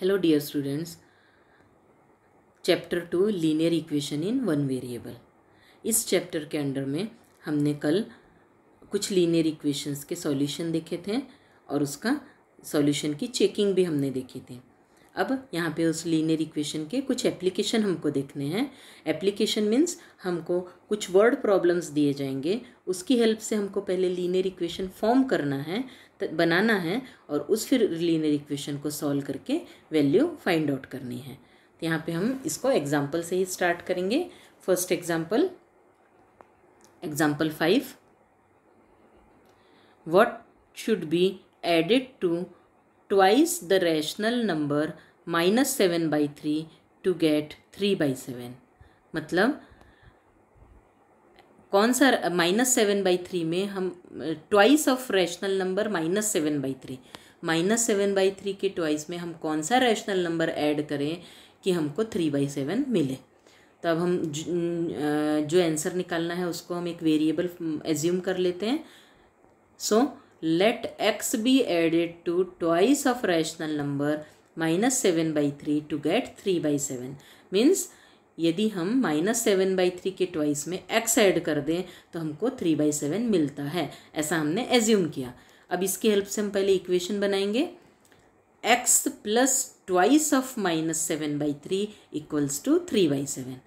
Hello dear students, chapter 2 linear equation in one variable. इस chapter के under में हमने कल कुछ लीनियर इक्वेशंस के सॉल्यूशन देखे थे और उसका सॉल्यूशन की चेकिंग भी हमने देखी थी। अब यहाँ पे उस लीनियर इक्वेशन के कुछ एप्लीकेशन हमको देखने हैं। एप्लीकेशन मीन्स हमको कुछ वर्ड प्रॉब्लम्स दिए जाएंगे, उसकी हेल्प से हमको पहले लीनियर इक्वेशन फॉर्म करना है, बनाना है और उस फिर लीनियर इक्वेशन को सॉल्व करके वैल्यू फाइंड आउट करनी है। तो यहाँ पे हम इसको एग्जाम्पल से ही स्टार्ट करेंगे। First example 5, what should be added to twice the rational number -7/3 to get 3/7। मतलब कौन सा -7/3 में हम ट्वाइस ऑफ रैशनल नंबर -7/3 -7/3 के ट्वाइस में हम कौन सा रैशनल नंबर ऐड करें कि हमको 3/7 मिले। तो अब हम जो आंसर निकालना है उसको हम एक वेरिएबल एज्यूम कर लेते हैं। So let x be added to twice of rational number -7/3 to get 3/7। Means यदि हम -7/3 के ट्वाइस में x ऐड कर दें तो हमको 3/7 मिलता है, ऐसा हमने एज्यूम किया। अब इसकी हेल्प से हम पहले इक्वेशन बनाएंगे। x plus twice of -7/3 equals to 3/7।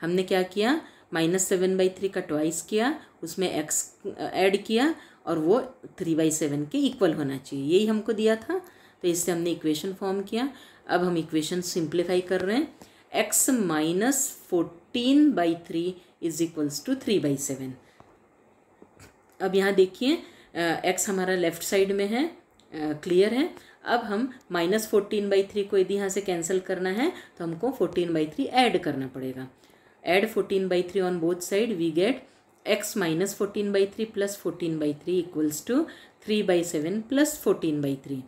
हमने क्या किया, -7/3 का ट्वाइस किया, उसमें x ऐड किया और वो 3/7 के इक्वल होना चाहिए, यही हमको दिया था। तो इससे हमने इक्वेशन फॉर्म किया। अब हम इक्वेशन सिंप्लीफाई कर रहे हैं। x - 14/3 is equals to 3/7। अब यहाँ देखिए x हमारा लेफ्ट साइड में है, क्लियर है। अब हम -14/3 को यदि यहाँ से कैंसिल करना है तो हमको 14/3 ऐड करना पड़ेगा। Add 14/3 on both side, we get x - 14/3 plus 14/3 equals to 3/7 plus 14/3।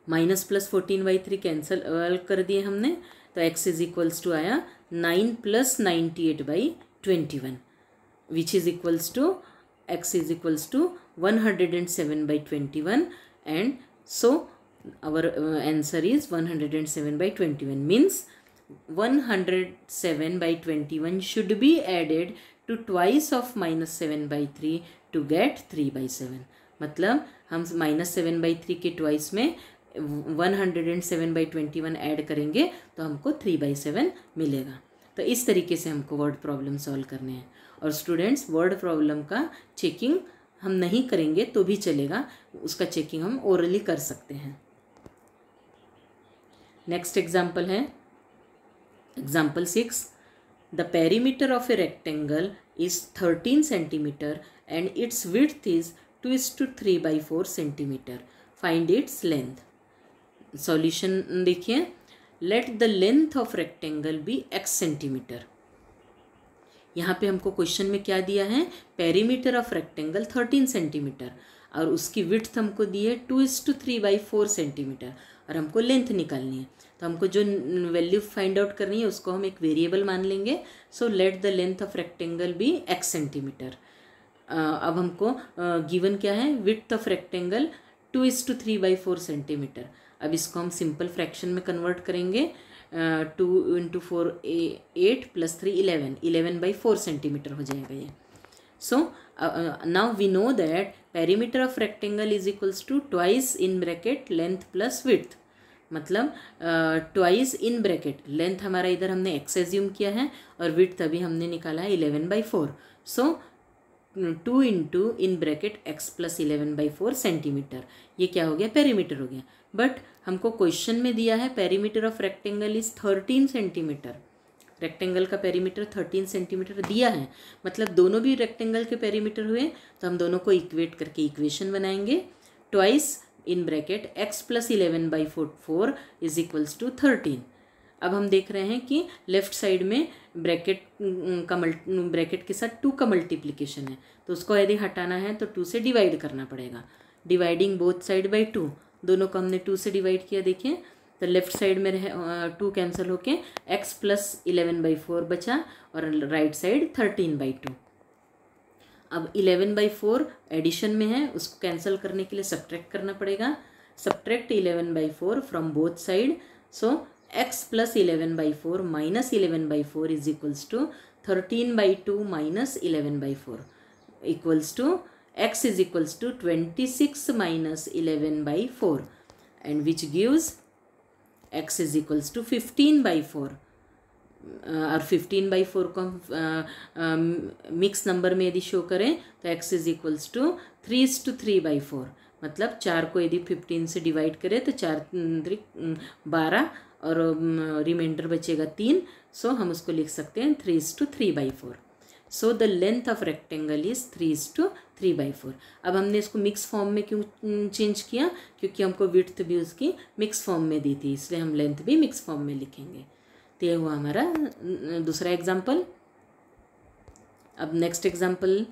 Minus plus 14/3 cancel कर दिए हमने, तो x इज इक्वल्स टू आया 9 plus 98/21 which is equals to x is equals to 107/21 and so our answer is 107/21 means 107/21 should be added to twice of -7/3 to get 3/7। मतलब हम -7/3 के twice में 107/21 add करेंगे तो हमको 3/7 मिलेगा। तो इस तरीके से हमको वर्ड प्रॉब्लम सॉल्व करने हैं। और स्टूडेंट्स, वर्ड प्रॉब्लम का चेकिंग हम नहीं करेंगे तो भी चलेगा, उसका चेकिंग हम ओरली कर सकते हैं। नेक्स्ट एग्जाम्पल है example 6। The perimeter of a rectangle is 13 centimeter and its width is 2:3/4 centimeter. Find its length. Solution देखिए। Let the length of rectangle be x centimeter. यहाँ पे हमको क्वेश्चन में क्या दिया है, पेरीमीटर ऑफ रेक्टेंगल 13 सेंटीमीटर और उसकी विड्थ हमको दी है 2:3/4 सेंटीमीटर और हमको लेंथ निकालनी है। तो हमको जो वैल्यू फाइंड आउट करनी है उसको हम एक वेरिएबल मान लेंगे। So let the length of rectangle be x centimetre. अब हमको गिवन क्या है, विड्थ ऑफ रेक्टेंगल 2:3/4 सेंटीमीटर। अब इसको हम सिंपल फ्रैक्शन में कन्वर्ट करेंगे। 2 × 4 8 + 3 11/4 सेंटीमीटर हो जाएगा ये। So now we know that perimeter of rectangle is equals to twice in bracket length plus width. मतलब ट्वाइस इन ब्रैकेट लेंथ हमारा इधर हमने x एज्यूम किया है और विड्थ अभी हमने निकाला है 11/4। सो 2 × इन ब्रैकेट x + 11/4 सेंटीमीटर, ये क्या हो गया, पेरीमीटर हो गया। बट हमको क्वेश्चन में दिया है perimeter of rectangle is 13 centimetre. Rectangle का पेरीमीटर 13 सेंटीमीटर दिया है, मतलब दोनों भी रेक्टेंगल के पेरीमीटर हुए। तो हम दोनों को इक्वेट करके इक्वेशन बनाएंगे। Twice in bracket x + 11/4 is equals to 13। अब हम देख रहे हैं कि लेफ्ट साइड में ब्रैकेट ब्रैकेट के साथ 2 का मल्टीप्लिकेशन है, तो उसको यदि हटाना है तो 2 से डिवाइड करना पड़ेगा। डिवाइडिंग बोथ साइड बाई 2, दोनों को हमने 2 से डिवाइड किया। देखिए तो लेफ्ट साइड में 2 कैंसिल होके x + 11/4 बचा और राइट साइड 13/2। अब 11/4 एडिशन में है, उसको कैंसिल करने के लिए सब्ट्रैक्ट करना पड़ेगा। Subtract 11/4 from both side. So x plus 11/4 minus 11/4 is equals to 13/2 minus 11/4 equals to x is equals to 26 minus 11/4, and which gives x is equals to 15/4. और 15/4 को हम मिक्स नंबर में यदि शो करें तो x इज इक्वल्स टू 3:3/4, मतलब 4 को यदि 15 से डिवाइड करें तो 4 12 और रिमाइंडर बचेगा 3. सो हम उसको लिख सकते हैं 3:3/4. So the length of rectangle is 3:3/4. अब हमने इसको मिक्स फॉर्म में क्यों चेंज किया? क्योंकि हमको विड्थ भी उसकी मिक्स फॉर्म में दी थी, इसलिए हम लेंथ भी मिक्स फॉर्म में लिखेंगे. तो ये हुआ हमारा दूसरा एग्जाम्पल. अब next example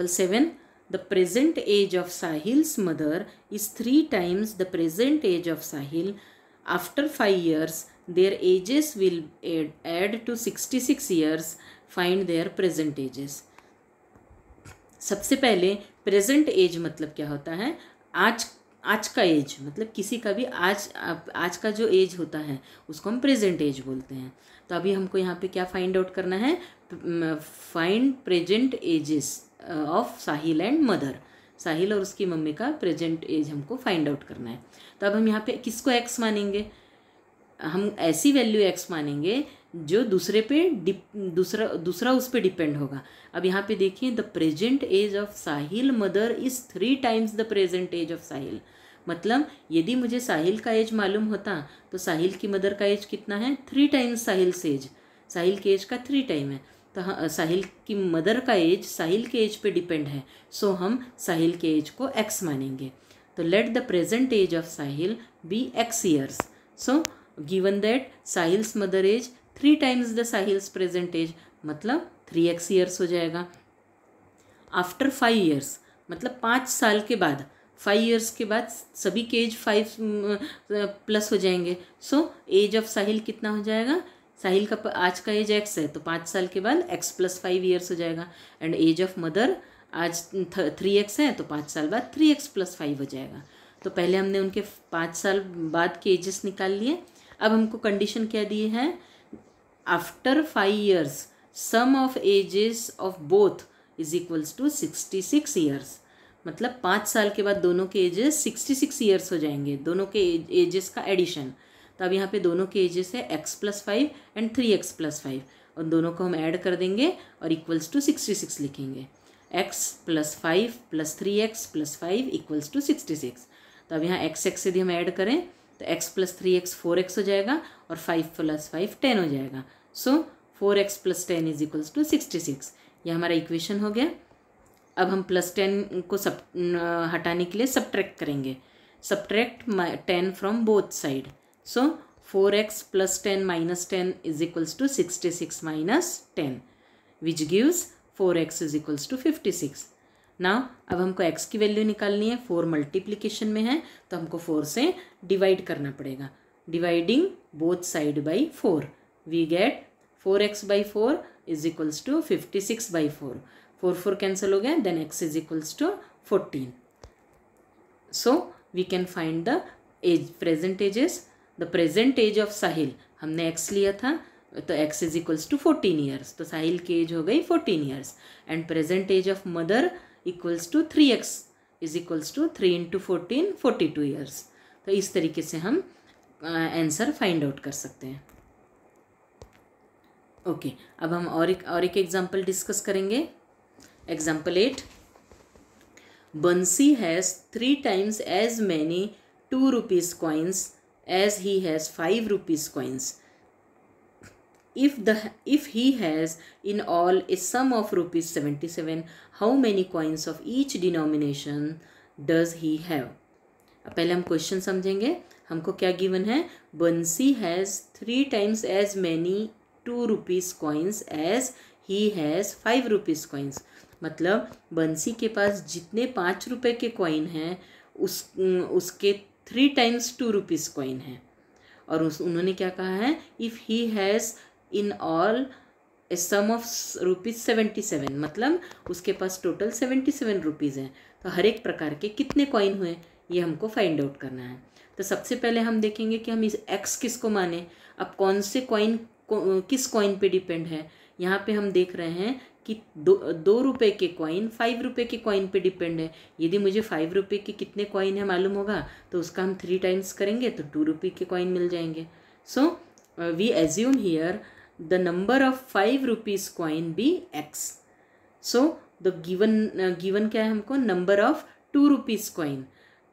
7. The present age of Sahil's mother is 3 times the present age of Sahil. After 5 years their ages will add to 66 years. Find their present ages. सबसे पहले प्रेजेंट एज मतलब क्या होता है? आज का एज, मतलब किसी का भी आज का जो एज होता है उसको हम प्रेजेंट एज बोलते हैं. तो अभी हमको यहाँ पे क्या फाइंड आउट करना है? Find present ages of Sahil and mother. साहिल और उसकी मम्मी का प्रेजेंट एज हमको फाइंड आउट करना है. तो अब हम यहाँ पे किसको एक्स मानेंगे? हम ऐसी वैल्यू एक्स मानेंगे जो दूसरे पे दूसरा उस पर डिपेंड होगा. अब यहाँ पे देखिए, the present age of Sahil mother is 3 times the present age of Sahil. मतलब यदि मुझे साहिल का एज मालूम होता तो साहिल की मदर का एज कितना है? 3 times साहिल्स एज. साहिल के एज का 3 टाइम है. तो साहिल की मदर का एज साहिल के एज पे डिपेंड है. सो हम साहिल के एज को एक्स मानेंगे. तो let the present age of Sahil be x years. So given that Sahil's mother age 3 times the Sahil's present age, मतलब 3x years हो जाएगा. आफ्टर 5 years मतलब 5 साल के बाद, 5 years के बाद सभी के एज 5 प्लस हो जाएंगे. सो एज ऑफ साहिल कितना हो जाएगा? साहिल का आज का एज x है, तो 5 साल के बाद x + 5 years हो जाएगा. एंड एज ऑफ मदर आज 3x है, तो 5 साल बाद 3x + 5 हो जाएगा. तो पहले हमने उनके 5 साल बाद के एजेस निकाल लिए. अब हमको कंडीशन क्या दी है? After 5 years sum of ages of both is equals to 66 years. मतलब 5 साल के बाद दोनों के एजेस 66 years हो जाएंगे, दोनों के एजेस का एडिशन. तो अब यहाँ पे दोनों के एजेस है x + 5 एंड 3x + 5, और दोनों को हम ऐड कर देंगे और इक्वल्स टू 66 लिखेंगे. x + 5 + 3x + 5 equals to 66. तो अब यहाँ x यदि हम ऐड करें तो x + 3x 4x हो जाएगा और 5 + 5 10 हो जाएगा. सो 4x + 10 इज इक्वल्स टू 66. यह हमारा इक्वेशन हो गया. अब हम +10 को हटाने के लिए सब्ट्रैक्ट करेंगे. Subtract 10 from both side. So 4x + 10 - 10 is equals to 66 - 10, which gives 4x is equals to 56. Now अब हमको x की वैल्यू निकालनी है. 4 मल्टीप्लिकेशन में है तो हमको 4 से डिवाइड करना पड़ेगा. Dividing both side by 4 we get 4x/4 is equals to 56/4. 4 cancel हो गया, then x is equals to 14. So we can find the age present ages. The present age of Sahil हमने x लिया था, तो x is equals to 14 years. तो साहिल की as हो गई 14 years. And present age of mother equals to 3x is equals to 3 × 14 42 years. तो इस तरीके से हम आंसर फाइंड आउट कर सकते हैं. ओके, अब हम और एक एग्जाम्पल डिस्कस करेंगे. एग्जाम्पल 8. बंसी has 3 times as many 2 rupees coins as he has 5 rupees coins. If he has in all a sum of rupees 77, how many coins of each denomination does he have? पहले हम question समझेंगे. हमको क्या given है? बंसी has 3 times as many 2 rupees coins as he has 5 rupees coins. मतलब बंसी के पास जितने 5 रुपए के कॉइन हैं उसके 3 times 2 rupees कॉइन है. और उन्होंने क्या कहा है? If he has in all a sum of rupees 77, मतलब उसके पास टोटल 77 rupees हैं. तो हर एक प्रकार के कितने कॉइन हुए? ये हमको फाइंड आउट करना है। तो सबसे पहले हम देखेंगे कि हम इस x किसको माने। अब कौन से कॉइन किस कॉइन पे डिपेंड है। यहाँ पे हम देख रहे हैं कि 2 रुपये के कॉइन 5 रुपये के कॉइन पे डिपेंड है। यदि मुझे 5 रुपये के कितने कॉइन है मालूम होगा तो उसका हम 3 टाइम्स करेंगे तो 2 रुपये के कॉइन मिल जाएंगे। So we assume here the number of 5 rupees coin be x। So the given क्या है हमको, नंबर ऑफ 2 रुपीज़ कॉइन।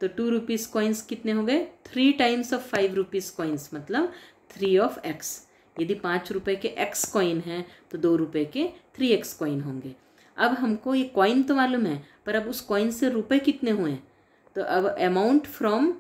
तो 2 रुपीज़ कॉइन्स कितने हो गए, 3 टाइम्स ऑफ 5 रुपीज़ कॉइन्स, मतलब 3 ऑफ x। यदि 5 रुपये के x कॉइन हैं तो 2 रुपये के 3x कॉइन होंगे। अब हमको ये कॉइन तो मालूम है, पर अब उस कॉइन से रुपए कितने हुए, तो अब amount from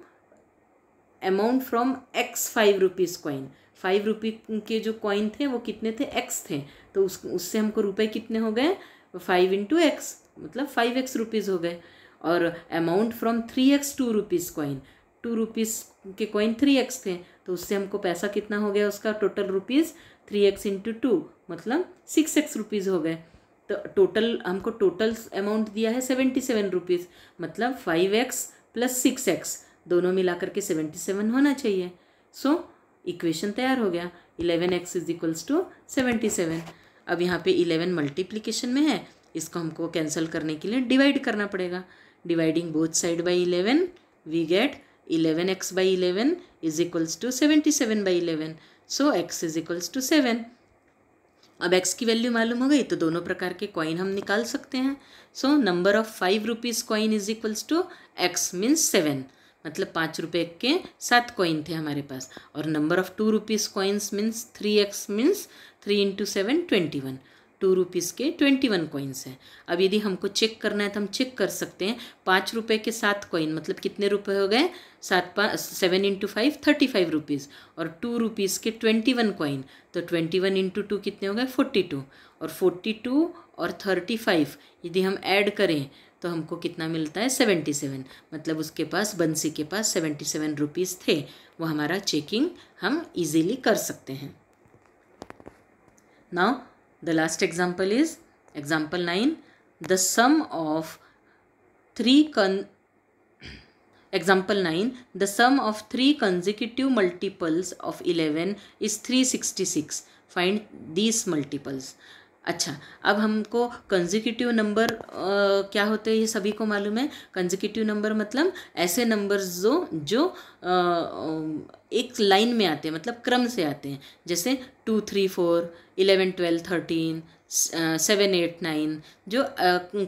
x 5 rupees coin, 5 रुपये के जो कॉइन थे वो कितने थे, x थे, तो उससे हमको रुपए कितने हो गए, 5 इंटू x, मतलब 5x रुपीज़ हो गए। और amount from 3x 2 rupees coin, 2 rupees के कॉइन 3x थे, तो उससे हमको पैसा कितना हो गया उसका, टोटल रुपीज़ 3x इंटू 2 मतलब 6x रुपीज़ हो गए। तो टोटल हमको टोटल अमाउंट दिया है 77 रुपीज़, मतलब 5x प्लस 6x दोनों मिला करके 77 होना चाहिए। सो इक्वेशन तैयार हो गया, 11x इज इक्वल्स टू 77। अब यहाँ पे 11 मल्टीप्लिकेशन में है, इसको हमको कैंसिल करने के लिए डिवाइड करना पड़ेगा। Dividing both side by 11 we get 11x by 11 is equals to 77 by 11. So x is equals to 7. अब x की वैल्यू मालूम हो गई तो दोनों प्रकार के कॉइन हम निकाल सकते हैं। So number of 5 rupees coin is equals to x means 7, मतलब 5 रुपये के 7 कॉइन थे हमारे पास। और number of 2 rupees coins means 3x means 3 into 7 21, 2 rupees के 21 कॉइन्स हैं। अब यदि हमको चेक करना है तो हम चेक कर सकते हैं, 5 रुपये के 7 कॉइन मतलब कितने रुपए हो गए, 7 इंटू 5 35 रुपीज़, और 2 रुपीज़ के 21 कॉइन, तो 21 इंटू 2 कितने हो गए 42, और 42 और 35 यदि हम ऐड करें तो हमको कितना मिलता है 77, मतलब उसके पास, बंसी के पास 77 रुपीज़ थे। वो हमारा चेकिंग हम इजीली कर सकते हैं। Now the last example is example 9. The sum of example 9, the sum of 3 consecutive multiples of 11 is 366. Find these multiples. अच्छा, अब हमको कंजिक्यूटिव नंबर क्या होते हैं ये सभी को मालूम है। कंजिक्यूटिव नंबर मतलब ऐसे नंबर्स जो एक लाइन में आते हैं, मतलब क्रम से आते हैं, जैसे 2 3 4 11 12 13 7 8 9 जो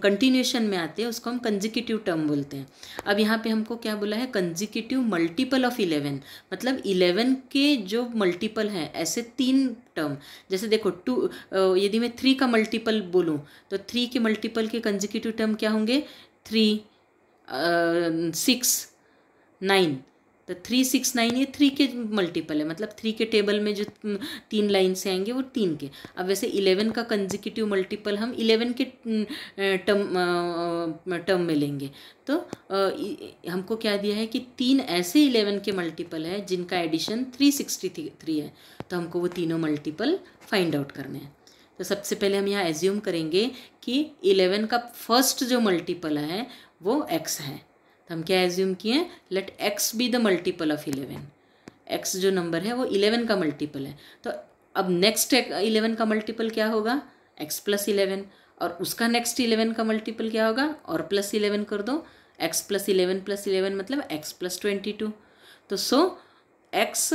कंटिन्यूशन में आते हैं उसको हम कंजिक्यूटिव टर्म बोलते हैं। अब यहाँ पे हमको क्या बोला है, कंजिक्यूटिव मल्टीपल ऑफ 11, मतलब 11 के जो मल्टीपल हैं ऐसे 3 टर्म। जैसे देखो 2, यदि मैं 3 का मल्टीपल बोलूँ तो 3 के मल्टीपल के कंजिक्यूटिव टर्म क्या होंगे, 3 6 9, तो 3 6 9 ये 3 के मल्टीपल है, मतलब 3 के टेबल में जो 3 लाइन से आएंगे वो 3 के। अब वैसे 11 का कंजिक्यूटिव मल्टीपल हम 11 के टर्म में लेंगे, तो हमको क्या दिया है कि 3 ऐसे 11 के मल्टीपल है जिनका एडिशन 363 है, तो हमको वो तीनों मल्टीपल फाइंड आउट करने हैं। तो सबसे पहले हम यहाँ एज्यूम करेंगे कि 11 का फर्स्ट जो मल्टीपल है वो x है, तो हम क्या एज्यूम किए, let x be the multiple of 11। x जो नंबर है वो 11 का मल्टीपल है, तो अब नेक्स्ट 11 का मल्टीपल क्या होगा, x प्लस 11, और उसका नेक्स्ट 11 का मल्टीपल क्या होगा, और प्लस 11 कर दो, x प्लस 11 मतलब x प्लस 22। तो so x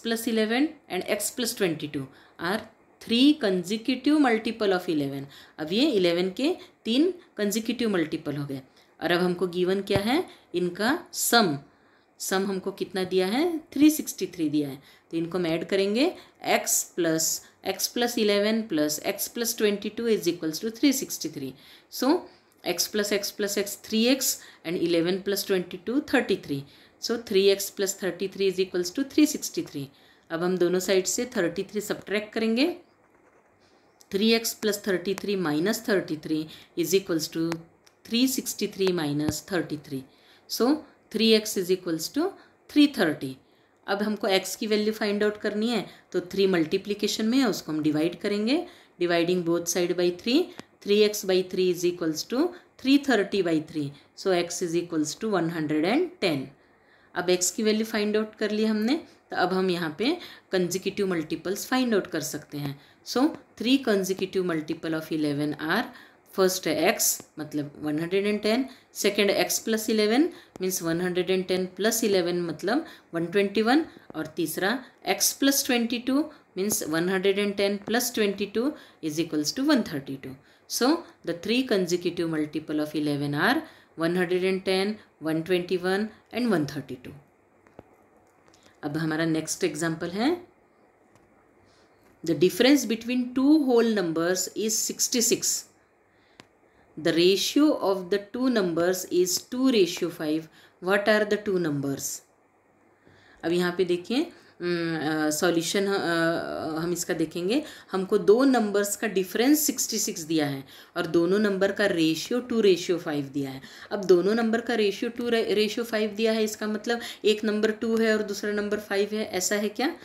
plus 11 and x plus 22 are 3 consecutive multiple of 11। अब ये 11 के 3 कंजिक्यूटिव मल्टीपल हो गए। और अब हमको गिवन क्या है, इनका सम हमको कितना दिया है, 363 दिया है, तो इनको हम ऐड करेंगे, x plus 11 plus x plus 22 is equals to 363। So x plus x 3x and 11 plus 22 33। So 3x plus 33 is equals to 363। अब हम दोनों साइड से 33 सब्ट्रैक्ट करेंगे, 3x plus 33 minus 33 is equals to 363 minus 33। So 3x is equals to 330। अब हमको x की value find out करनी है, तो 3 मल्टीप्लिकेशन में है उसको हम डिवाइड करेंगे, dividing both side by 3, 3x by 3 is equals to 330/3, so x is equals to 110। अब x की वैल्यू फाइंड आउट कर ली हमने, तो अब हम यहाँ पे कंजिक्यूटिव मल्टीपल्स फाइंड आउट कर सकते हैं। So 3 consecutive multiple of 11 are, first है x मतलब 110, second x plus 11 means 110 plus 11 मतलब 121, और तीसरा x plus 22 means 110 plus 22 is equals to 132। So the 3 consecutive multiple of 11 are 110, 121 and 132। अब हमारा नेक्स्ट एग्जाम्पल है, the difference between two whole numbers is 66। The ratio of the two numbers is 2:5. What are the two numbers? अब यहाँ पे देखिए solution हम इसका देखेंगे। हमको दो नंबर्स का डिफरेंस 66 दिया है और दोनों नंबर का रेशियो 2:5 दिया है। अब दोनों नंबर का रेशियो 2:5 दिया है, इसका मतलब एक नंबर 2 है और दूसरा नंबर 5 है, ऐसा है क्या?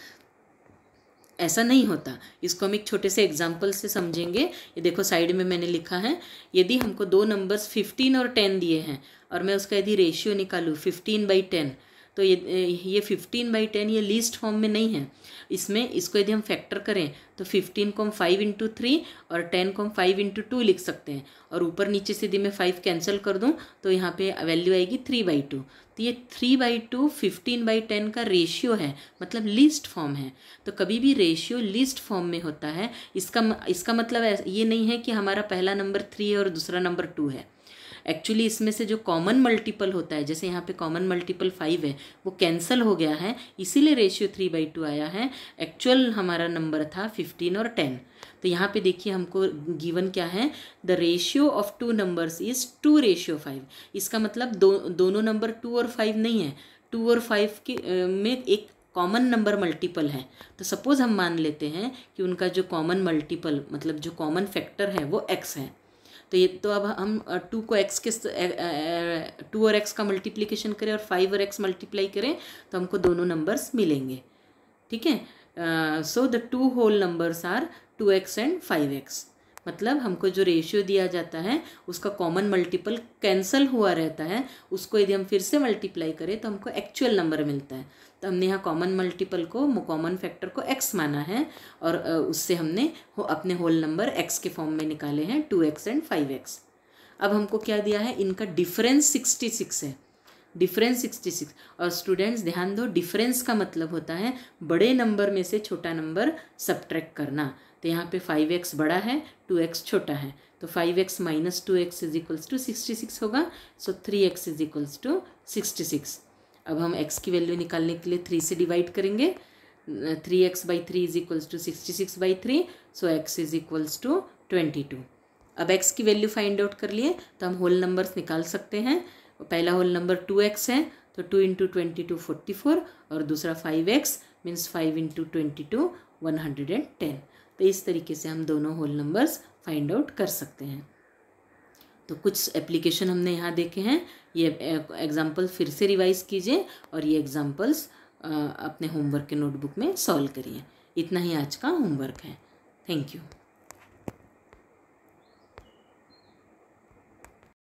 ऐसा नहीं होता। इसको हम एक छोटे से एग्जाम्पल से समझेंगे। ये देखो साइड में मैंने लिखा है, यदि हमको दो नंबर्स 15 और 10 दिए हैं और मैं उसका यदि रेशियो निकालूँ 15/10, तो ये 15/10 ये लीस्ट फॉर्म में नहीं है। इसमें इसको यदि हम फैक्टर करें तो 15 को हम 5 × 3 और 10 को हम 5 × 2 लिख सकते हैं, और ऊपर नीचे से यदि मैं 5 कैंसिल कर दूं तो यहाँ पे वैल्यू आएगी 3/2। तो ये 3/2 15/10 का रेशियो है, मतलब लीस्ट फॉर्म है। तो कभी भी रेशियो लीस्ट फॉर्म में होता है, इसका मतलब ये नहीं है कि हमारा पहला नंबर 3 है और दूसरा नंबर 2 है। एक्चुअली इसमें से जो कॉमन मल्टीपल होता है, जैसे यहाँ पे कॉमन मल्टीपल 5 है, वो कैंसिल हो गया है, इसीलिए रेशियो 3/2 आया है। एक्चुअल हमारा नंबर था 15 और 10। तो यहाँ पे देखिए हमको गिवन क्या है, the ratio of two numbers is 2:5। इसका मतलब दोनों नंबर 2 और 5 नहीं है, 2 और 5 के में एक कॉमन नंबर मल्टीपल है। तो सपोज हम मान लेते हैं कि उनका जो कॉमन मल्टीपल मतलब जो कॉमन फैक्टर है वो x है। तो ये तो अब हम 2 को x के 2 और x का मल्टीप्लिकेशन करें और 5 और x मल्टीप्लाई करें तो हमको दोनों नंबर्स मिलेंगे। ठीक है, so the two whole numbers are 2x and 5x। मतलब हमको जो रेशियो दिया जाता है उसका कॉमन मल्टीपल कैंसल हुआ रहता है, उसको यदि हम फिर से मल्टीप्लाई करें तो हमको एक्चुअल नंबर मिलता है। तो हमने यहाँ कॉमन मल्टीपल को, कॉमन फैक्टर को x माना है और उससे हमने अपने होल नंबर x के फॉर्म में निकाले हैं 2x एंड 5x। अब हमको क्या दिया है, इनका डिफरेंस 66 है, डिफरेंस 66। और स्टूडेंट्स ध्यान दो, डिफरेंस का मतलब होता है बड़े नंबर में से छोटा नंबर सब्ट्रैक्ट करना। तो यहाँ पे 5x बड़ा है, 2x छोटा है, तो 5x minus 2x is equals to 66 होगा। सो 3x इज इक्वल्स टू 66। अब हम x की वैल्यू निकालने के लिए 3 से डिवाइड करेंगे। 3x/3 is equals to 66/3, so x is equals to 22। अब x की वैल्यू फाइंड आउट कर लिए तो हम होल नंबर्स निकाल सकते हैं। पहला होल नंबर 2x है, तो 2 × 22 44, और दूसरा 5x मीन्स 5 × 22 110। तो इस तरीके से हम दोनों होल नंबर्स फाइंड आउट कर सकते हैं। तो कुछ एप्लीकेशन हमने यहाँ देखे हैं, ये एग्जाम्पल फिर से रिवाइज कीजिए और ये एग्जाम्पल्स अपने होमवर्क के नोटबुक में सॉल्व करिए। इतना ही आज का होमवर्क है। Thank you.